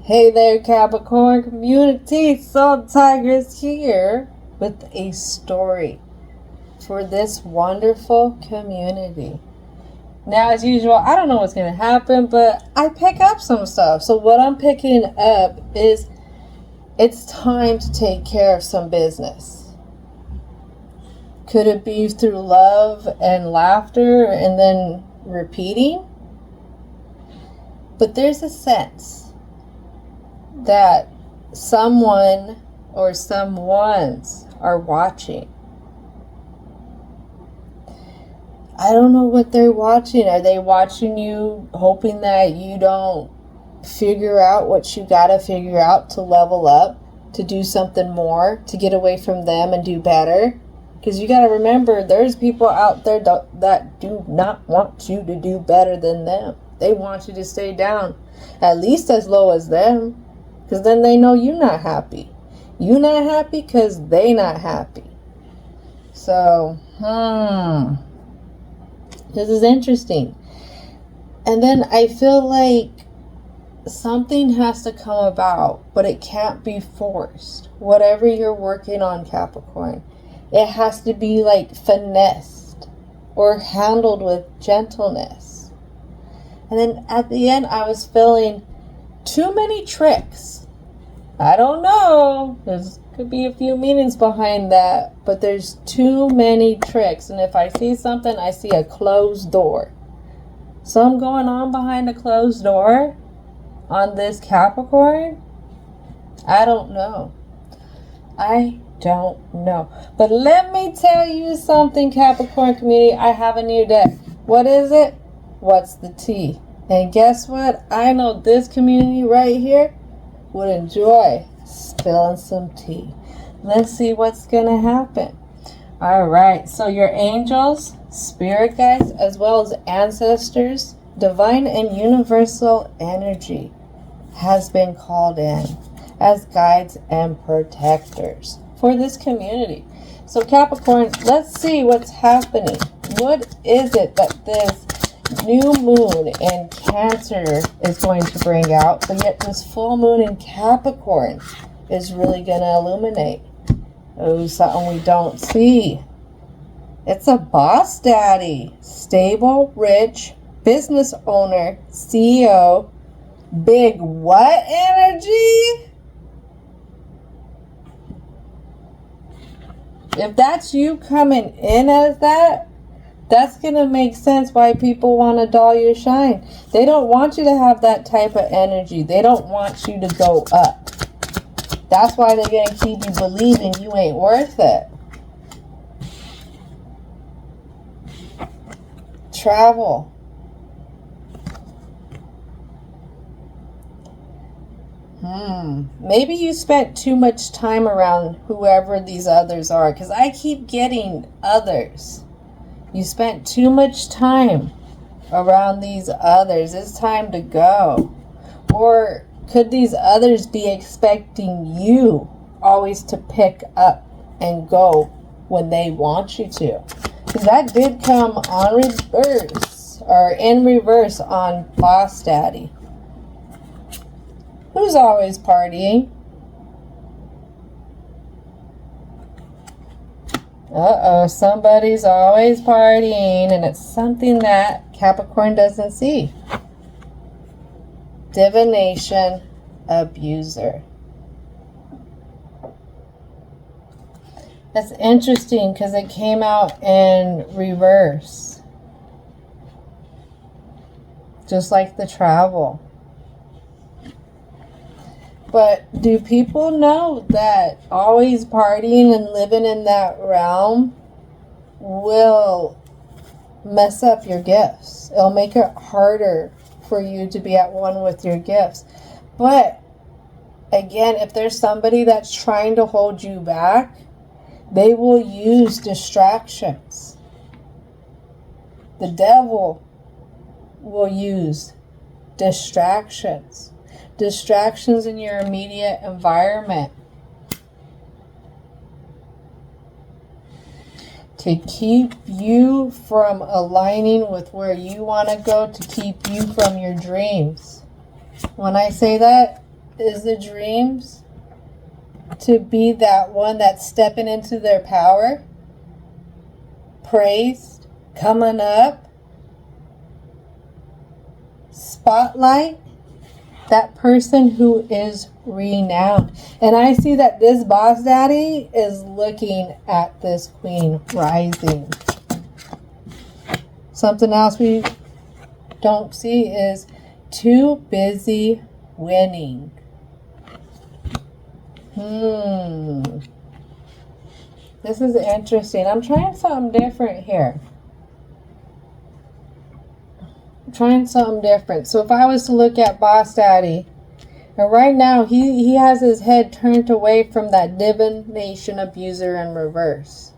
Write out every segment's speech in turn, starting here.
Hey there, Capricorn community. Soul Tigress here with a story for this wonderful community. Now, as usual, I don't know what's going to happen, but I pick up some stuff. So what I'm picking up is it's time to take care of some business. Could it be through love and laughter and then repeating? But there's a sense that someone or someones are watching. I don't know what they're watching. Are they watching you hoping that you don't figure out what you gotta figure out to level up, to do something more, to get away from them and do better? Because you gotta remember, there's people out there that do not want you to do better than them. They want you to stay down, at least as low as them. Because then they know you're not happy. You're not happy because they not happy. So, this is interesting. And then I feel like something has to come about, but it can't be forced. Whatever you're working on, Capricorn, it has to be like finessed or handled with gentleness. And then at the end, I was feeling too many tricks. I don't know. There's could be a few meanings behind that, but there's too many tricks. And if I see something, I see a closed door. Something going on behind a closed door on this Capricorn? I don't know. I don't know. But let me tell you something, Capricorn community. I have a new deck. What is it? What's the tea? And guess what? I know this community right here would enjoy spilling some tea. Let's see what's going to happen. All right. So your angels, spirit guides, as well as ancestors, divine and universal energy has been called in as guides and protectors for this community. So Capricorn, let's see what's happening. What is it that this new moon in Cancer is going to bring out, but yet this full moon in Capricorn is really going to illuminate? Oh, something we don't see. It's a boss daddy, stable, rich, business owner, CEO, big what energy? If that's you coming in as that, that's going to make sense why people want to dull your shine. They don't want you to have that type of energy. They don't want you to go up. That's why they're going to keep you believing you ain't worth it. Travel. Maybe you spent too much time around whoever these others are, because I keep getting others. You spent too much time around these others. It's time to go. Or could these others be expecting you always to pick up and go when they want you to? Because that did come on reverse, or in reverse on Boss Daddy. Who's always partying? Uh-oh, somebody's always partying, and it's something that Capricorn doesn't see. Divination abuser. That's interesting because it came out in reverse. Just like the travel. But do people know that always partying and living in that realm will mess up your gifts? It'll make it harder for you to be at one with your gifts. But again, if there's somebody that's trying to hold you back, they will use distractions. The devil will use distractions. Distractions in your immediate environment to keep you from aligning with where you want to go, to keep you from your dreams. When I say that, is the dreams to be that one that's stepping into their power, praised, coming up, spotlight, that person who is renowned. And I see that this boss daddy is looking at this queen rising. Something else we don't see is too busy winning. This is interesting. I'm trying something different here. Trying something different. So if I was to look at Boss Daddy, and right now he has his head turned away from that divination abuser in reverse.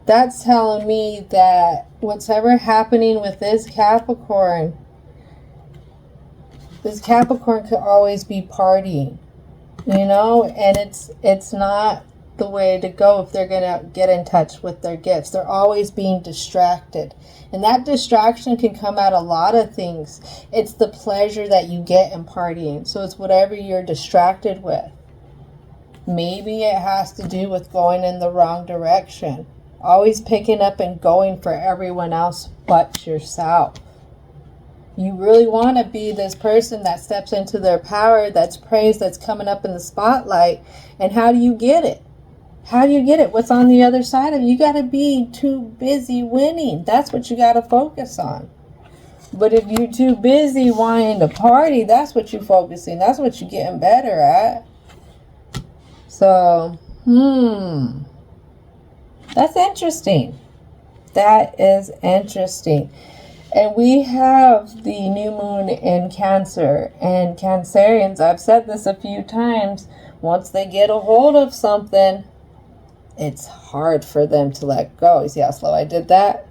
That's telling me that what's ever happening with this Capricorn could always be partying, you know, and it's not the way to go if they're gonna get in touch with their gifts. They're always being distracted, and that distraction can come out a lot of things. It's the pleasure that you get in partying, so it's whatever you're distracted with. Maybe it has to do with going in the wrong direction, always picking up and going for everyone else but yourself. You really want to be this person that steps into their power, that's praised, that's coming up in the spotlight. And how do you get it? How do you get it? What's on the other side of it? You got to be too busy winning. That's what you got to focus on. But if you're too busy wanting to party, that's what you're focusing. That's what you're getting better at. So, that's interesting. That is interesting. And we have the new moon in Cancer. And Cancerians, I've said this a few times, once they get a hold of something, it's hard for them to let go. You see how slow I did that?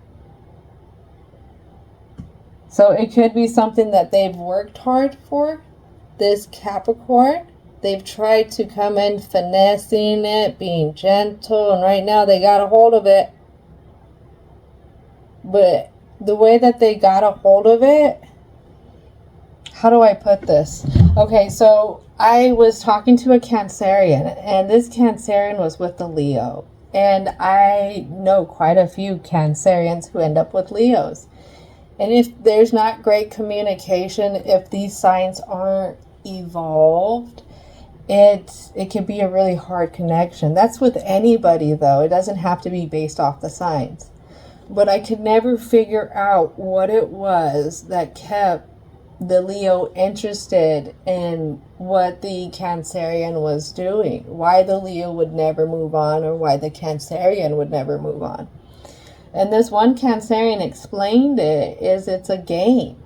So it could be something that they've worked hard for, this Capricorn. They've tried to come in finessing it, being gentle, and right now they got a hold of it. But the way that they got a hold of it, how do I put this? Okay, so I was talking to a Cancerian, and this Cancerian was with the Leo. And I know quite a few Cancerians who end up with Leos. And if there's not great communication, if these signs aren't evolved, it can be a really hard connection. That's with anybody, though. It doesn't have to be based off the signs. But I could never figure out what it was that kept the Leo interested in what the Cancerian was doing. Why the Leo would never move on, or why the Cancerian would never move on. And this one Cancerian explained it is it's a game.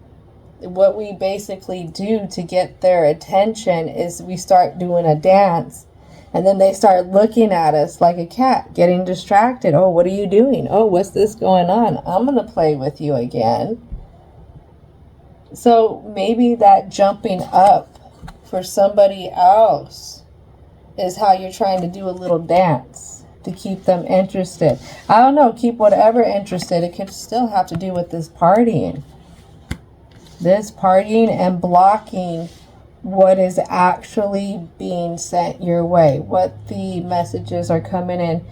What we basically do to get their attention is we start doing a dance, and then they start looking at us like a cat, getting distracted. Oh, what are you doing? Oh, what's this going on? I'm going to play with you again. So maybe that jumping up for somebody else is how you're trying to do a little dance to keep them interested. I don't know, keep whatever interested. It could still have to do with this partying. This partying and blocking what is actually being sent your way, what the messages are coming in.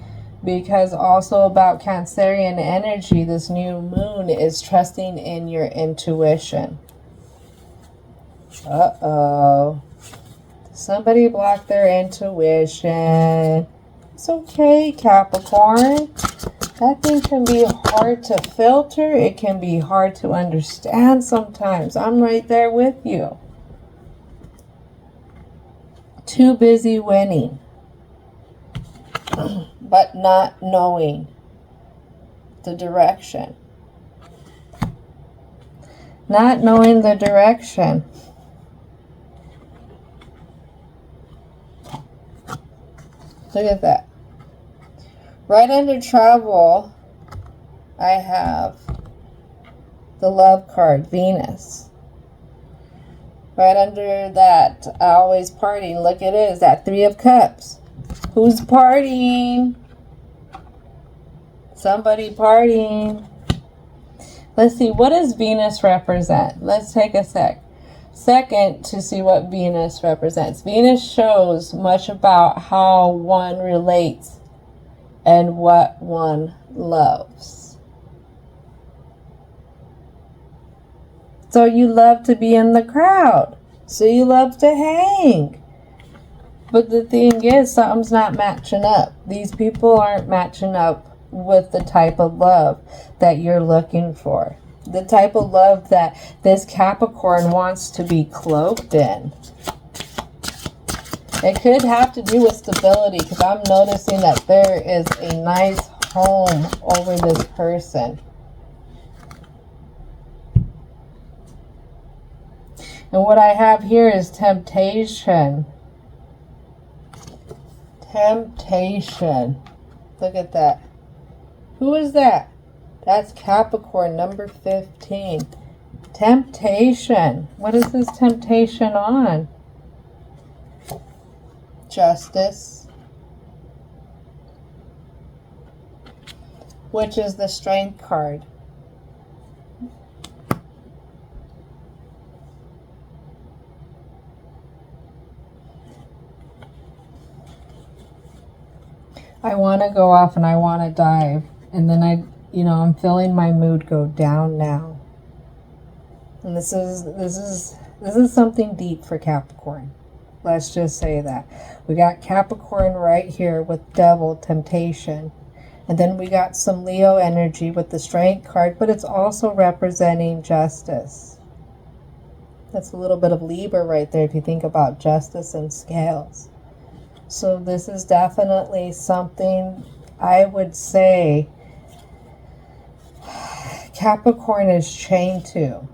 Because also about Cancerian energy, this new moon is trusting in your intuition. Uh-oh. Somebody blocked their intuition. It's okay, Capricorn. That thing can be hard to filter. It can be hard to understand sometimes. I'm right there with you. Too busy winning, but not knowing the direction. Not knowing the direction. Look at that. Right under travel, I have the love card, Venus. Right under that, always partying. Look, it is that 3 of Cups. Who's partying? Somebody partying. Let's see, what does Venus represent? Let's take a sec. Second, to see what Venus represents. Venus shows much about how one relates and what one loves. So you love to be in the crowd. So you love to hang. But the thing is, something's not matching up. These people aren't matching up with the type of love that you're looking for. The type of love that this Capricorn wants to be cloaked in. It could have to do with stability, because I'm noticing that there is a nice home over this person. And what I have here is temptation. Temptation. Look at that. Who is that? That's Capricorn, number 15. Temptation. What is this temptation on? Justice. Which is the Strength card. I want to go off and I want to dive. And then I'm feeling my mood go down now. And this is something deep for Capricorn. Let's just say that. We got Capricorn right here with Devil, temptation. And then we got some Leo energy with the Strength card, but it's also representing justice. That's a little bit of Libra right there if you think about justice and scales. So this is definitely something I would say Capricorn is chained to.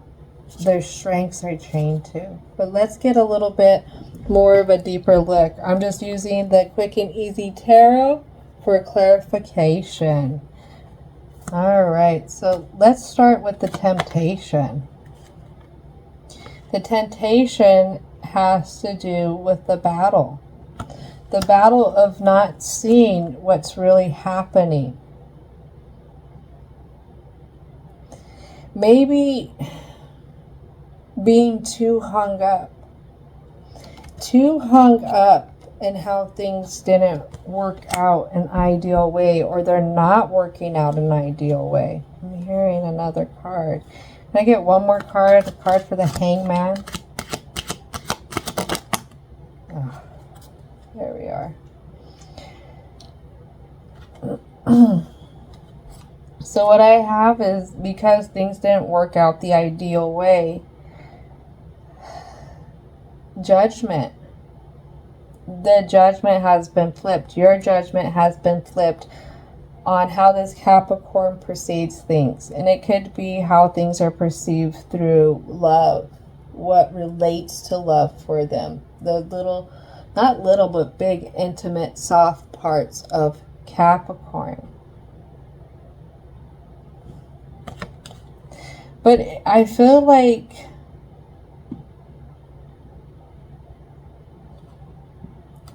Their strengths are chained to. But let's get a little bit more of a deeper look. I'm just using the Quick and Easy Tarot for clarification. All right, so let's start with the temptation. The temptation has to do with the battle. The battle of not seeing what's really happening. Maybe being too hung up in how things didn't work out an ideal way, or they're not working out an ideal way. I'm hearing another card. Can I get one more card? A card for the Hangman. Oh, there we are. So what I have is, because things didn't work out the ideal way, judgment. The judgment has been flipped. Your judgment has been flipped on how this Capricorn perceives things. And it could be how things are perceived through love. What relates to love for them. The little, not little, but big, intimate, soft parts of Capricorn. But I feel like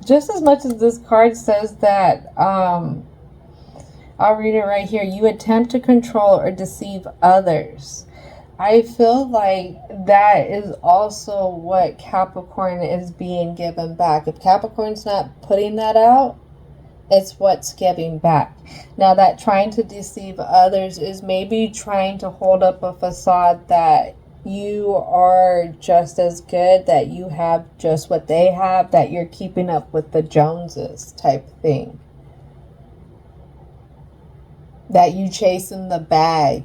just as much as this card says that, I'll read it right here. You attempt to control or deceive others. I feel like that is also what Capricorn is being given back. If Capricorn's not putting that out, it's what's giving back. Now, that trying to deceive others is maybe trying to hold up a facade that you are just as good, that you have just what they have, that you're keeping up with the Joneses type thing. That you chasing the bag.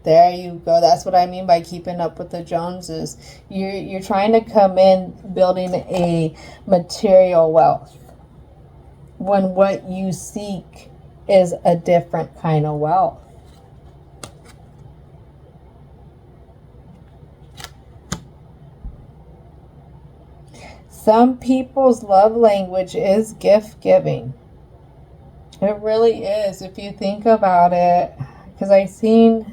There you go. That's what I mean by keeping up with the Joneses. You're trying to come in building a material wealth, when what you seek is a different kind of wealth. Some people's love language is gift giving. It really is, if you think about it. Because I seen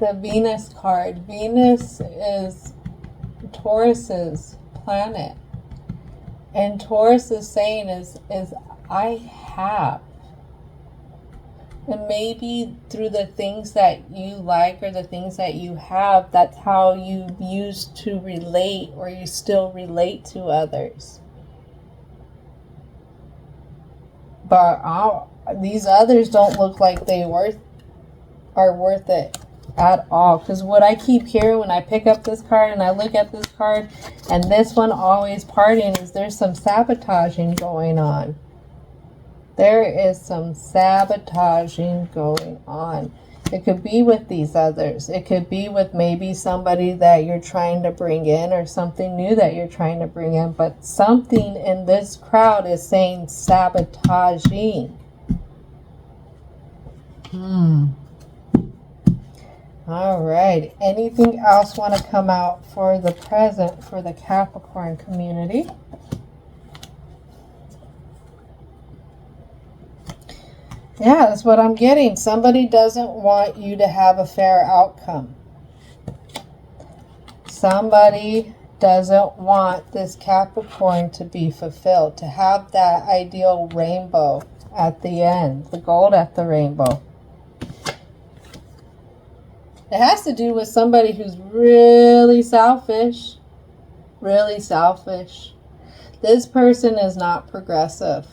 the Venus card. Venus is Taurus's planet. And Taurus is saying is I have. And maybe through the things that you like or the things that you have, that's how you used to relate, or you still relate to others. But these others don't look like they are worth it at all. Because what I keep hearing when I pick up this card and I look at this card and this one always partying is there's some sabotaging going on. There is some sabotaging going on. It could be with these others. It could be with maybe somebody that you're trying to bring in, or something new that you're trying to bring in. But something in this crowd is saying sabotaging. All right. Anything else want to come out for the present for the Capricorn community? Yeah, that's what I'm getting. Somebody doesn't want you to have a fair outcome. Somebody doesn't want this Capricorn to be fulfilled, to have that ideal rainbow at the end, the gold at the rainbow. It has to do with somebody who's really selfish. Really selfish. This person is not progressive.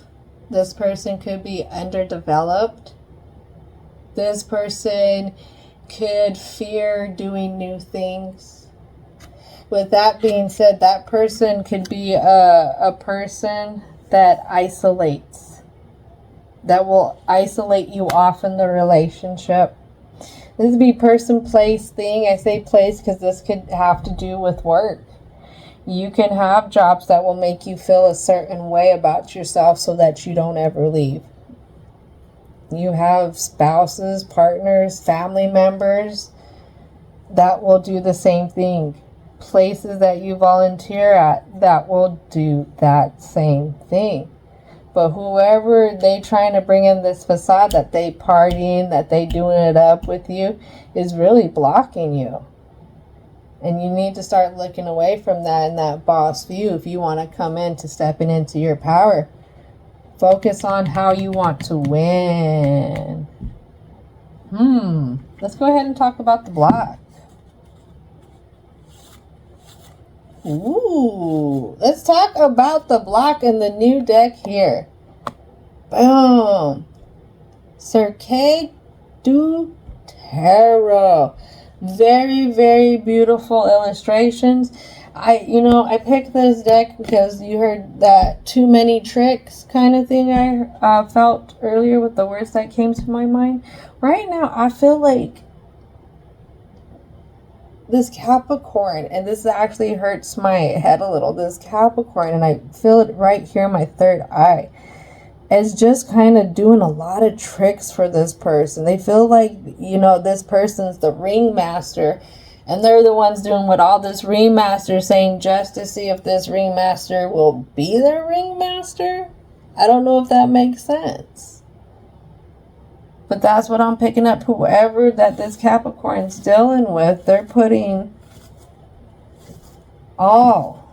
This person could be underdeveloped. This person could fear doing new things. With that being said, that person could be a person that isolates. That will isolate you off in the relationship. This would be person, place, thing. I say place because this could have to do with work. You can have jobs that will make you feel a certain way about yourself so that you don't ever leave. You have spouses, partners, family members that will do the same thing. Places that you volunteer at that will do that same thing. But whoever they trying to bring in this facade that they partying, that they doing it up with you, is really blocking you. And you need to start looking away from that and that boss view if you want to come into stepping into your power. Focus on how you want to win. Let's go ahead and talk about the block. Ooh, let's talk about the block in the new deck here. Boom. Cirque Du Tarot. Very, very beautiful illustrations. I picked this deck because you heard that too many tricks kind of thing I felt earlier with the words that came to my mind. Right now, I feel like this Capricorn, and this actually hurts my head a little, this Capricorn, and I feel it right here in my third eye, is just kind of doing a lot of tricks for this person. They feel like, this person's the ringmaster, and they're the ones doing what all this ringmaster saying just to see if this ringmaster will be their ringmaster. I don't know if that makes sense. But that's what I'm picking up. Whoever that this Capricorn's dealing with, they're putting all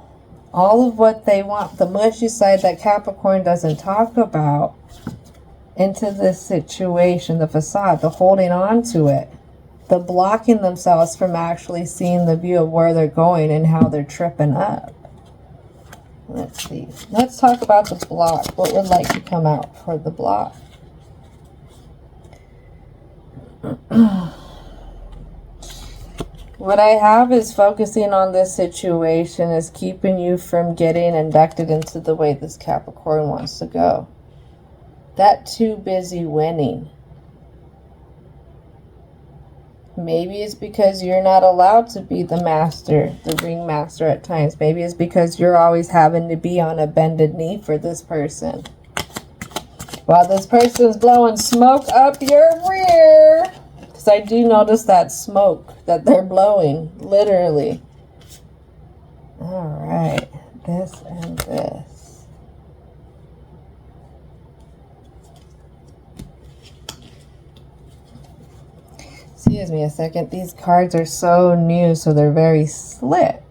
of what they want, the mushy side that Capricorn doesn't talk about, into this situation, the facade, the holding on to it, the blocking themselves from actually seeing the view of where they're going and how they're tripping up. Let's see. Let's talk about the block. What would like to come out for the block? What I have is focusing on this situation is keeping you from getting inducted into the way this Capricorn wants to go. That too busy winning. Maybe it's because you're not allowed to be the master, the ringmaster at times. Maybe it's because you're always having to be on a bended knee for this person. While this person's blowing smoke up your rear. Because I do notice that smoke that they're blowing, literally. Alright, this and this. Excuse me a second. These cards are so new, so they're very slick.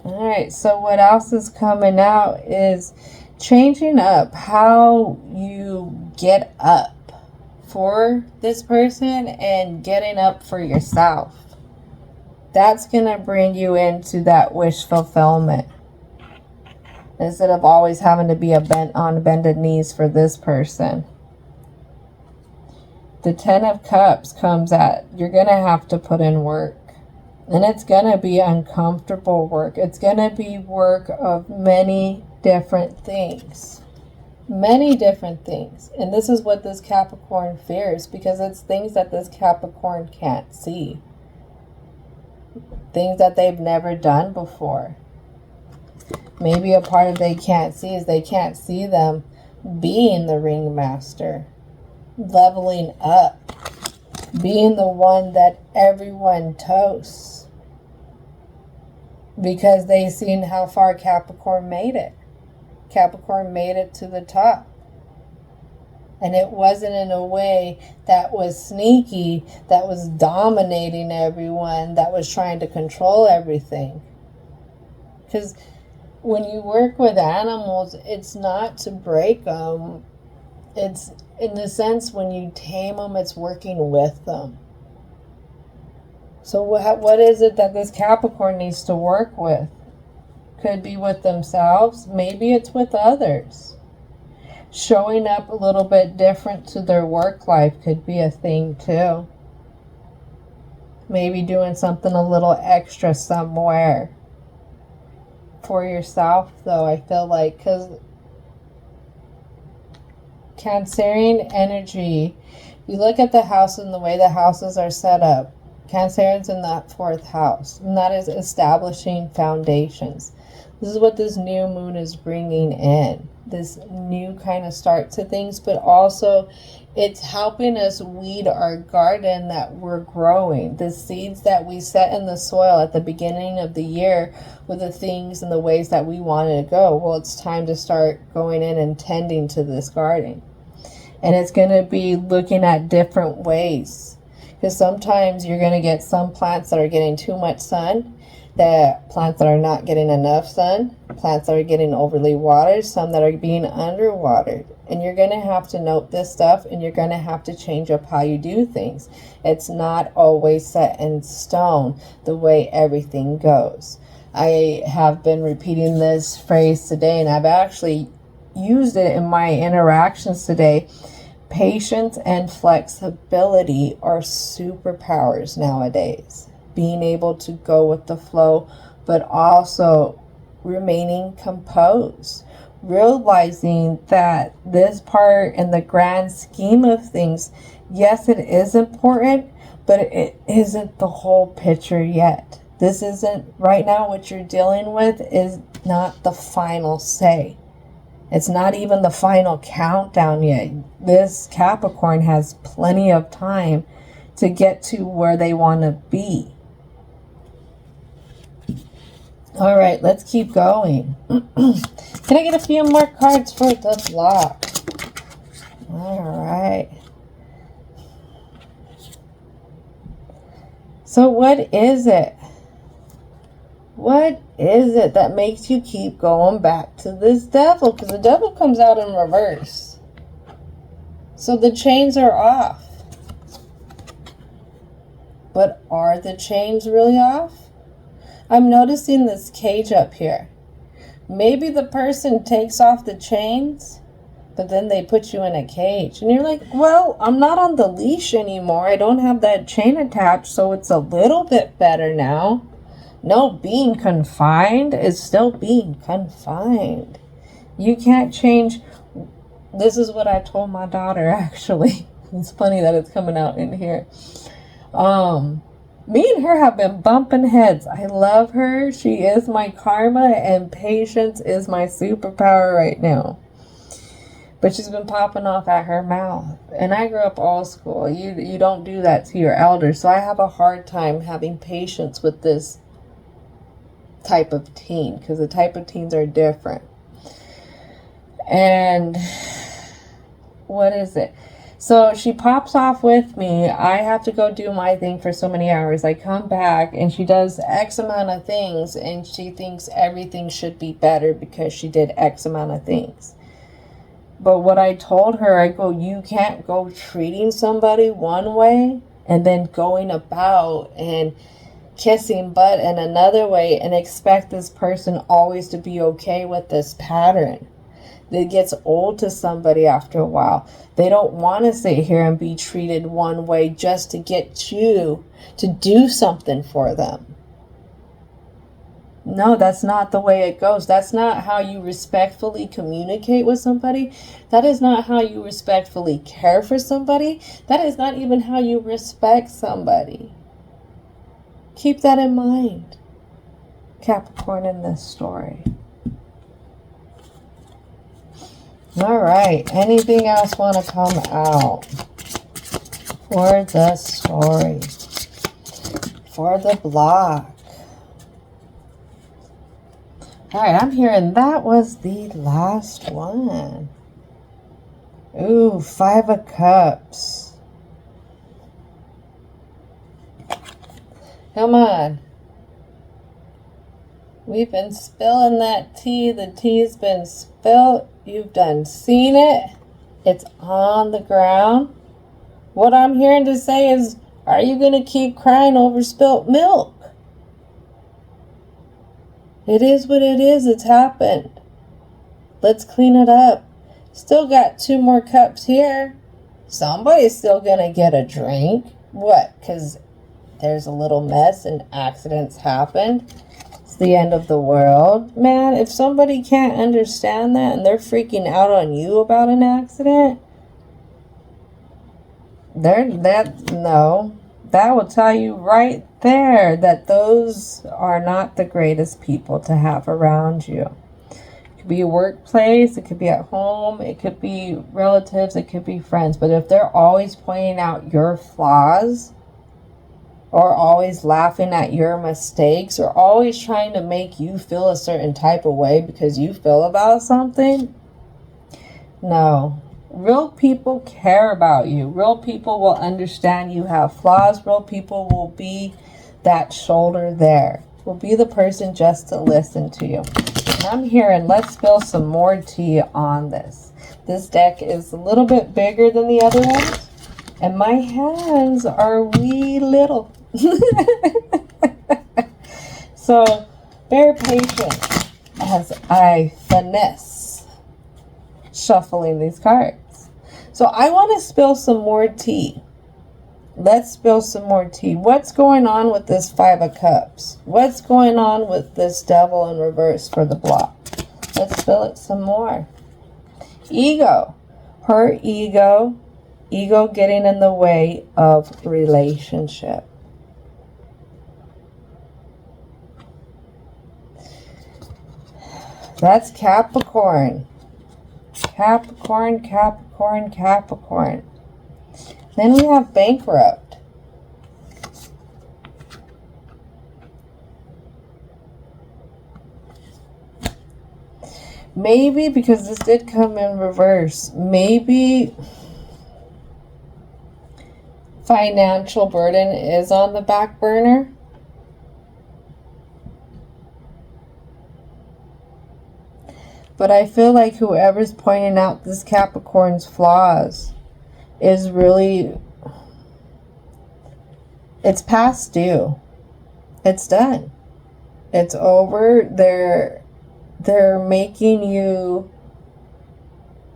Alright, so what else is coming out is changing up how you get up for this person and getting up for yourself. That's going to bring you into that wish fulfillment. Instead of always having to be on bended knees for this person. The 10 of Cups comes at, you're going to have to put in work. And it's going to be uncomfortable work. It's going to be work of many different things. Many different things. And this is what this Capricorn fears, because it's things that this Capricorn can't see. Things that they've never done before. Maybe a part of they can't see is they can't see them being the ringmaster, leveling up, being the one that everyone toasts, because they've seen how far Capricorn made it. Capricorn made it to the top. And it wasn't in a way that was sneaky, that was dominating everyone, that was trying to control everything. Because when you work with animals, it's not to break them. It's, in the sense, when you tame them, it's working with them. So what is it that this Capricorn needs to work with? Could be with themselves. Maybe it's with others. Showing up a little bit different to their work life could be a thing too. Maybe doing something a little extra somewhere. For yourself, though, I feel like, because Cancerian energy, you look at the house and the way the houses are set up. Cancerian's in that 4th house, and that is establishing foundations. This is what this new moon is bringing in. This new kind of start to things, but also it's helping us weed our garden that we're growing. The seeds that we set in the soil at the beginning of the year with the things and the ways that we wanted to go. Well, it's time to start going in and tending to this garden. And it's going to be looking at different ways. Because sometimes you're going to get some plants that are getting too much sun, that plants that are not getting enough sun, plants that are getting overly watered, some that are being underwatered. And you're going to have to note this stuff, and you're going to have to change up how you do things. It's not always set in stone the way everything goes. I have been repeating this phrase today, and I've actually used it in my interactions today. Patience and flexibility are superpowers nowadays. Being able to go with the flow, but also remaining composed. Realizing that this part in the grand scheme of things, yes, it is important, but it isn't the whole picture yet. This isn't, right now what you're dealing with is not the final say. It's not even the final countdown yet. This Capricorn has plenty of time to get to where they want to be. All right, let's keep going. Can I get a few more cards for the block? All right. So what is it? What is it that makes you keep going back to this devil? Because the devil comes out in reverse. So the chains are off. But are the chains really off? I'm noticing this cage up here. Maybe the person takes off the chains, but then they put you in a cage. And you're like, well, I'm not on the leash anymore. I don't have that chain attached, so it's a little bit better now. No, being confined is still being confined. You can't change. This is what I told my daughter, actually. It's funny that it's coming out in here. Me and her have been bumping heads. I love her. She is my karma, and patience is my superpower right now. But she's been popping off at her mouth. And I grew up old school. You don't do that to your elders. So I have a hard time having patience with this type of teen, because the type of teens are different. And what is it? So she pops off with me. I have to go do my thing for so many hours. I come back and she does X amount of things, and she thinks everything should be better because she did X amount of things. But what I told her, I go, you can't go treating somebody one way and then going about and kissing butt in another way and expect this person always to be okay with this pattern. It gets old to somebody after a while. They don't want to sit here and be treated one way just to get you to do something for them. No, that's not the way it goes. That's not how you respectfully communicate with somebody. That is not how you respectfully care for somebody. That is not even how you respect somebody. Keep that in mind, Capricorn, in this story. All right. Anything else want to come out for the story? For the block. All right, I'm hearing that was the last one. Ooh, 5 of Cups. Come on. We've been spilling that tea. The tea's been spilled. You've done seen it. It's on the ground. What I'm hearing to say is, are you going to keep crying over spilt milk? It is what it is. It's happened. Let's clean it up. Still got 2 more cups here. Somebody's still going to get a drink. What? Because there's a little mess and accidents happened. It's the end of the world. Man, if somebody can't understand that and they're freaking out on you about an accident, that will tell you right there that those are not the greatest people to have around you. It could be a workplace, it could be at home, it could be relatives, it could be friends. But if they're always pointing out your flaws, or always laughing at your mistakes, or always trying to make you feel a certain type of way because you feel about something, no. Real people care about you. Real people will understand you have flaws. Real people will be that shoulder there. Will be the person just to listen to you. And I'm hearing, let's spill some more tea on this. This deck is a little bit bigger than the other ones, and my hands are wee little. So bear patience as I finesse shuffling these cards. So I want to spill some more tea. Let's spill some more tea. What's going on with this 5 of Cups? What's going on with this Devil in reverse for the block? Let's spill it some more. Ego. Her ego. Ego getting in the way of relationship. That's Capricorn. Capricorn, Capricorn, Capricorn. Then we have bankrupt. Maybe, because this did come in reverse, maybe financial burden is on the back burner. But I feel like whoever's pointing out this Capricorn's flaws is really, it's past due. It's done. It's over. They're making you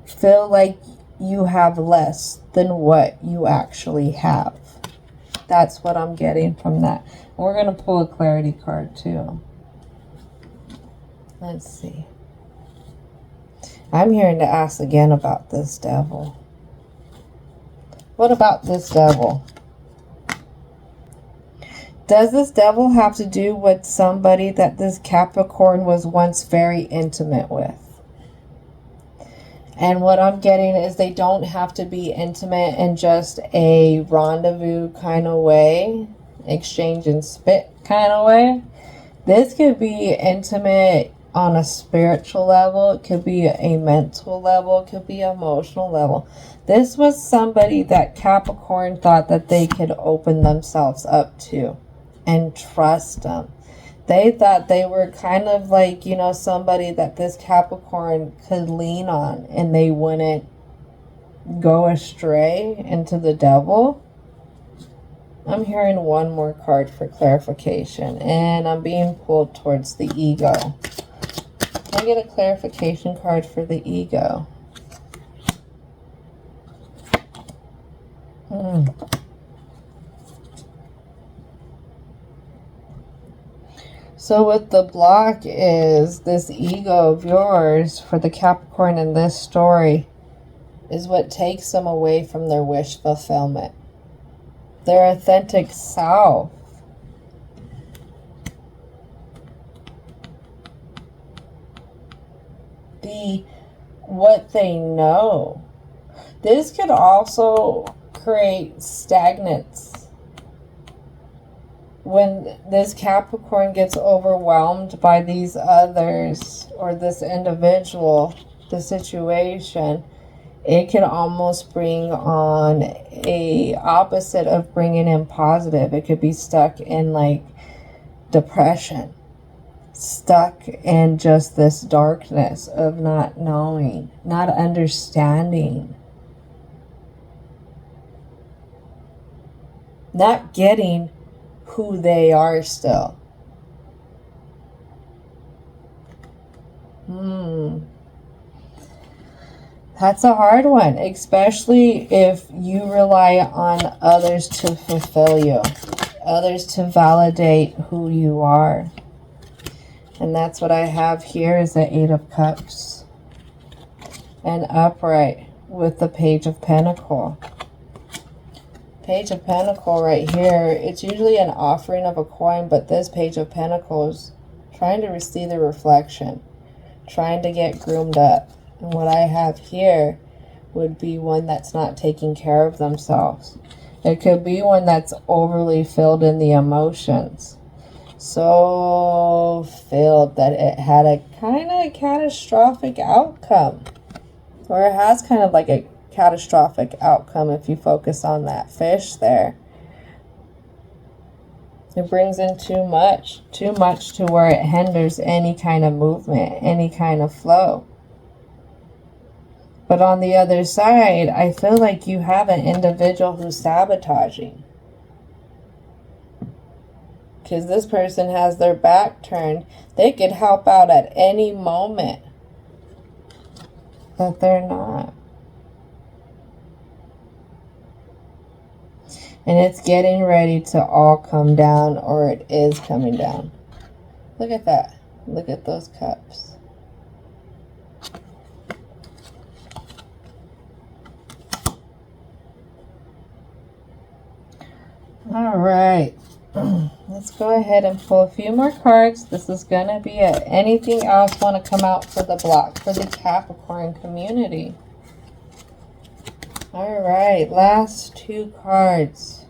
feel like you have less than what you actually have. That's what I'm getting from that. We're going to pull a clarity card too. Let's see. I'm hearing to ask again about this Devil. What about this Devil? Does this Devil have to do with somebody that this Capricorn was once very intimate with? And what I'm getting is they don't have to be intimate in just a rendezvous kind of way, exchange and spit kind of way. This could be intimate on a spiritual level. It could be a mental level. It could be an emotional level. This was somebody that Capricorn thought that they could open themselves up to and trust them. They thought they were kind of like, you know, somebody that this Capricorn could lean on and they wouldn't go astray into the devil. I'm hearing one more card for clarification, and I'm being pulled towards the ego. Can I get a clarification card for the ego? So what the block is, this ego of yours for the Capricorn in this story is what takes them away from their wish fulfillment. Their authentic self. What they know. This could also create stagnance. When this Capricorn gets overwhelmed by these others or this individual, the situation, it can almost bring on a opposite of bringing in positive. It could be stuck in like depression, stuck in just this darkness of not knowing, not understanding, not getting who they are still. That's a hard one, especially if you rely on others to fulfill you, others to validate who you are. And that's what I have here is the Eight of Cups. And upright with the Page of Pentacles. Page of Pentacles right here, it's usually an offering of a coin, but this Page of Pentacles, trying to receive the reflection, trying to get groomed up. And what I have here would be one that's not taking care of themselves. It could be one that's overly filled in the emotions. So filled that it had a kind of catastrophic outcome. Or it has kind of like a catastrophic outcome if you focus on that fish there. It brings in too much to where it hinders any kind of movement, any kind of flow. But on the other side, I feel like you have an individual who's sabotaging. Because this person has their back turned. They could help out at any moment. But they're not. And it's getting ready to all come down, or it is coming down. Look at that. Look at those cups. All right. Let's go ahead and pull a few more cards. This is going to be it. Anything else want to come out for the block for the Capricorn community? All right. Last two cards.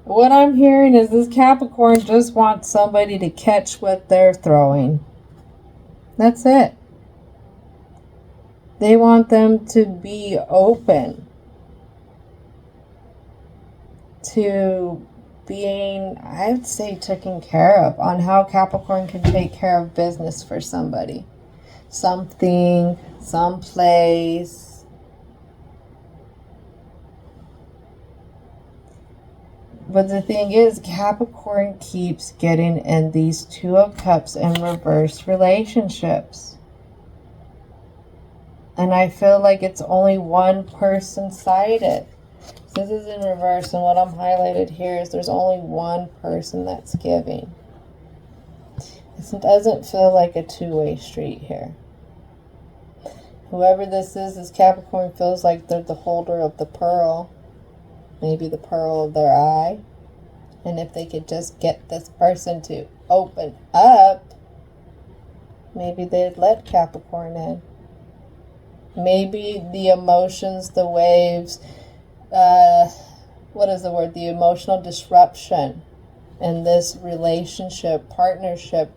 What I'm hearing is this Capricorn just wants somebody to catch what they're throwing. That's it. They want them to be open to being, I would say, taken care of, on how Capricorn can take care of business for somebody. Something, someplace. But the thing is, Capricorn keeps getting in these Two of Cups in reverse relationships. And I feel like it's only one person-sided. This is in reverse, and what I'm highlighted here is there's only one person that's giving. It doesn't feel like a two-way street here. Whoever this is Capricorn feels like they're the holder of the pearl. Maybe the pearl of their eye. And if they could just get this person to open up, maybe they'd let Capricorn in. Maybe the emotions, the waves, what is the word? The emotional disruption in this relationship, partnership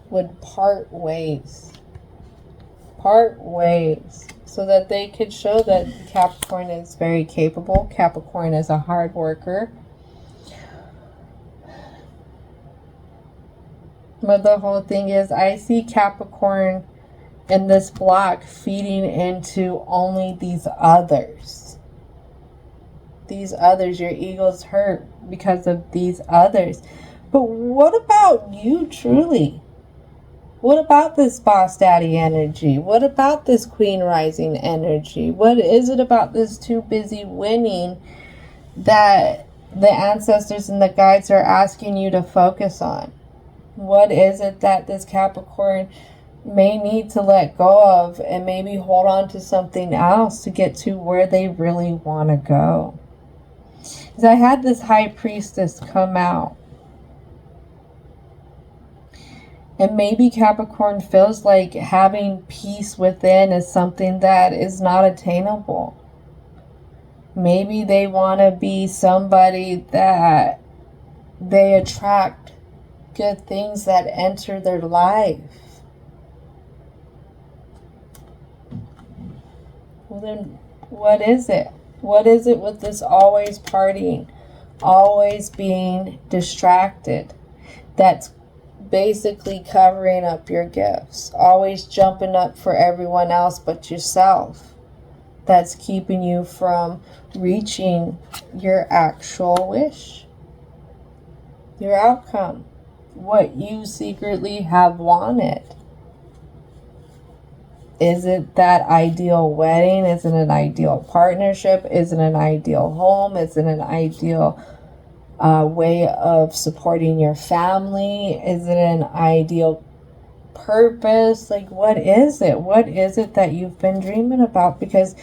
would part ways. Part ways. So that they could show that Capricorn is very capable. Capricorn is a hard worker. But the whole thing is, I see Capricorn in this block feeding into only these others. These others. Your ego's hurt because of these others. But what about you truly? What about this boss daddy energy? What about this queen rising energy? What is it about this too busy winning that the ancestors and the guides are asking you to focus on? What is it that this Capricorn may need to let go of and maybe hold on to something else to get to where they really want to go? Because I had this high priestess come out. And maybe Capricorn feels like having peace within is something that is not attainable. Maybe they want to be somebody that they attract good things that enter their life. Well, then what is it? What is it with this always partying, always being distracted? That's basically covering up your gifts, always jumping up for everyone else but yourself. That's keeping you from reaching your actual wish, your outcome, what you secretly have wanted. Is it that ideal wedding? Is it an ideal partnership? Is it an ideal home? Is it an ideal way of supporting your family? Is it an ideal purpose? Like, what is it? What is it that you've been dreaming about? Because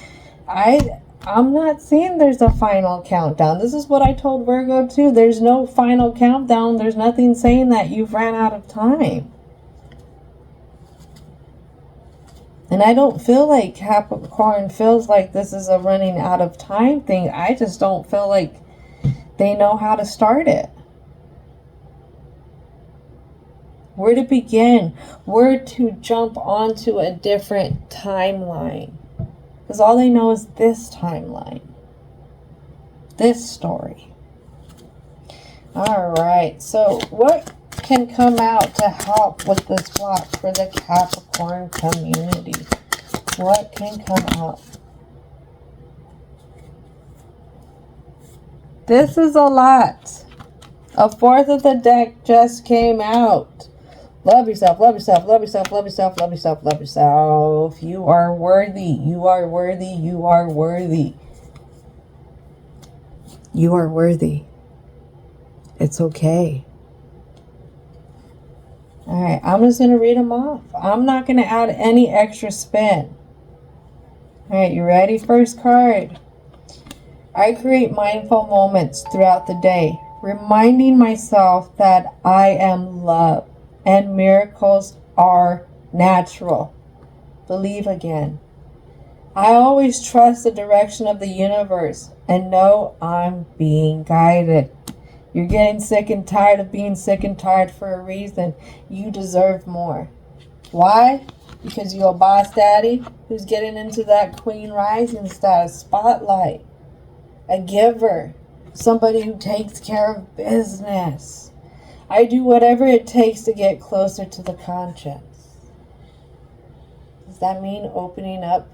I'm not seeing there's a final countdown. This is what I told Virgo too. There's no final countdown. There's nothing saying that you've ran out of time. And I don't feel like Capricorn feels like this is a running out of time thing. I just don't feel like they know how to start it. Where to begin. Where to jump onto a different timeline. Because all they know is this timeline. This story. Alright, so what can come out to help with this block for the Capricorn community? What can come out? This is a lot. A fourth of the deck just came out. Love yourself, love yourself, love yourself, love yourself, love yourself, love yourself. You are worthy. You are worthy. You are worthy. You are worthy. It's okay. Alright, I'm just going to read them off. I'm not going to add any extra spin. Alright, you ready? First card. I create mindful moments throughout the day, reminding myself that I am love and miracles are natural. Believe again. I always trust the direction of the universe and know I'm being guided. You're getting sick and tired of being sick and tired for a reason. You deserve more. Why? Because you're a boss daddy who's getting into that queen rising status spotlight. A giver. Somebody who takes care of business. I do whatever it takes to get closer to the conscience. Does that mean opening up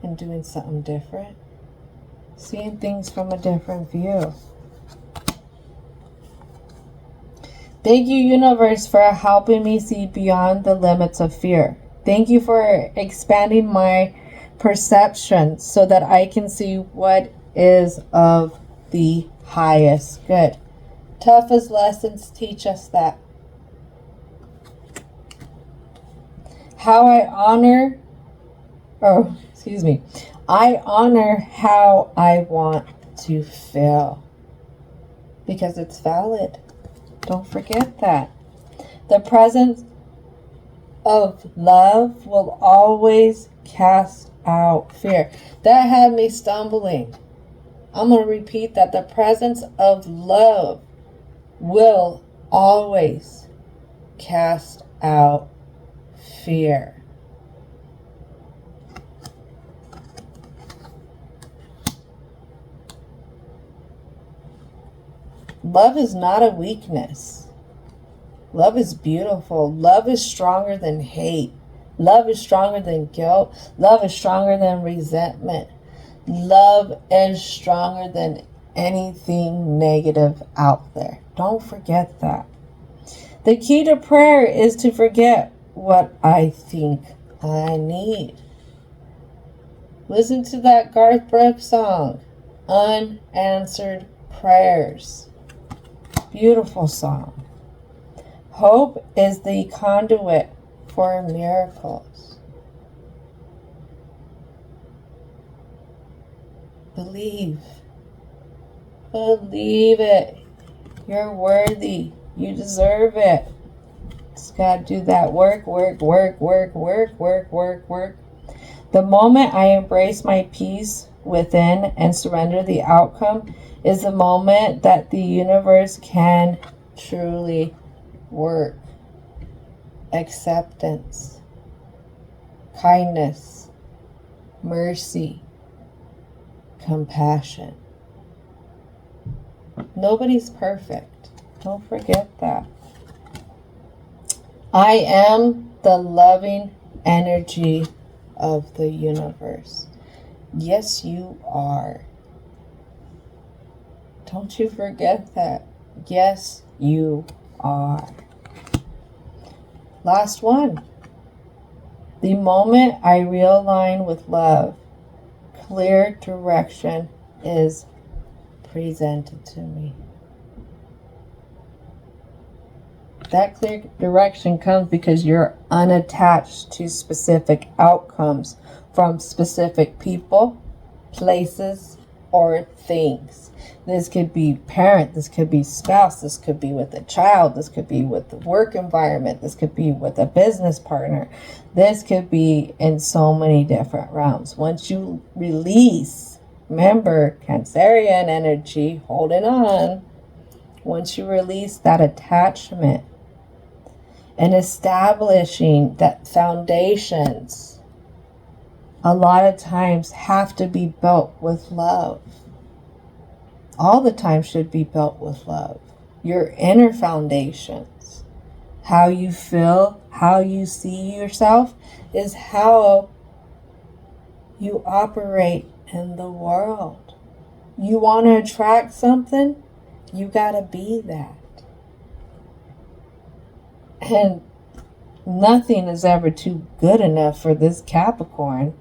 and doing something different? Seeing things from a different view. Thank you, universe, for helping me see beyond the limits of fear. Thank you for expanding my perception so that I can see what is of the highest good. Toughest lessons teach us that. I honor how I want to feel. Because it's valid. Don't forget that. The presence of love will always cast out fear. That had me stumbling. I'm going to repeat that. The presence of love will always cast out fear. Love is not a weakness. Love is beautiful. Love is stronger than hate. Love is stronger than guilt. Love is stronger than resentment. Love is stronger than anything negative out there. Don't forget that. The key to prayer is to forget what I think I need. Listen to that Garth Brooks song, Unanswered Prayers. Beautiful song. Hope is the conduit for miracles. Believe. Believe it. You're worthy. You deserve it. Just gotta do that work. The moment I embrace my peace within and surrender the outcome is the moment that the universe can truly work. Acceptance, kindness, mercy, compassion. Nobody's perfect. Don't forget that. I am the loving energy of the universe. Yes, you are. Don't you forget that. Yes, you are. Last one. The moment I realign with love, clear direction is presented to me. That clear direction comes because you're unattached to specific outcomes from specific people, places, or things. This could be parent, this could be spouse, this could be with a child, this could be with the work environment, this could be with a business partner. This could be in so many different realms. Once you release, remember, Cancerian energy, holding on. Once you release that attachment and establishing that foundations, a lot of times have to be built with love. All the time should be built with love. Your inner foundations, how you feel, how you see yourself, is how you operate in the world. You want to attract something, you got to be that. And nothing is ever too good enough for this Capricorn.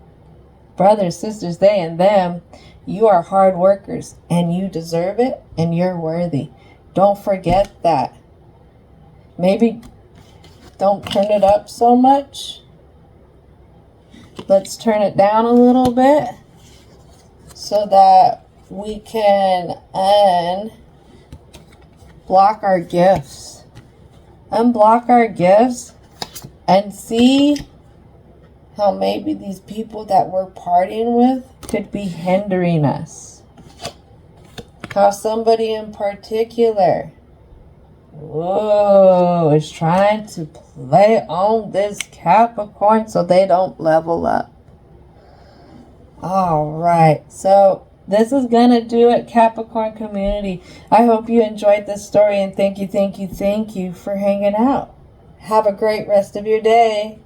Brothers, sisters, they and them, you are hard workers and you deserve it and you're worthy. Don't forget that. Maybe don't turn it up so much. Let's turn it down a little bit so that we can unblock our gifts. Unblock our gifts and see how maybe these people that we're partying with could be hindering us. How somebody in particular, is trying to play on this Capricorn so they don't level up. All right, so this is going to do it, Capricorn community. I hope you enjoyed this story, and thank you for hanging out. Have a great rest of your day.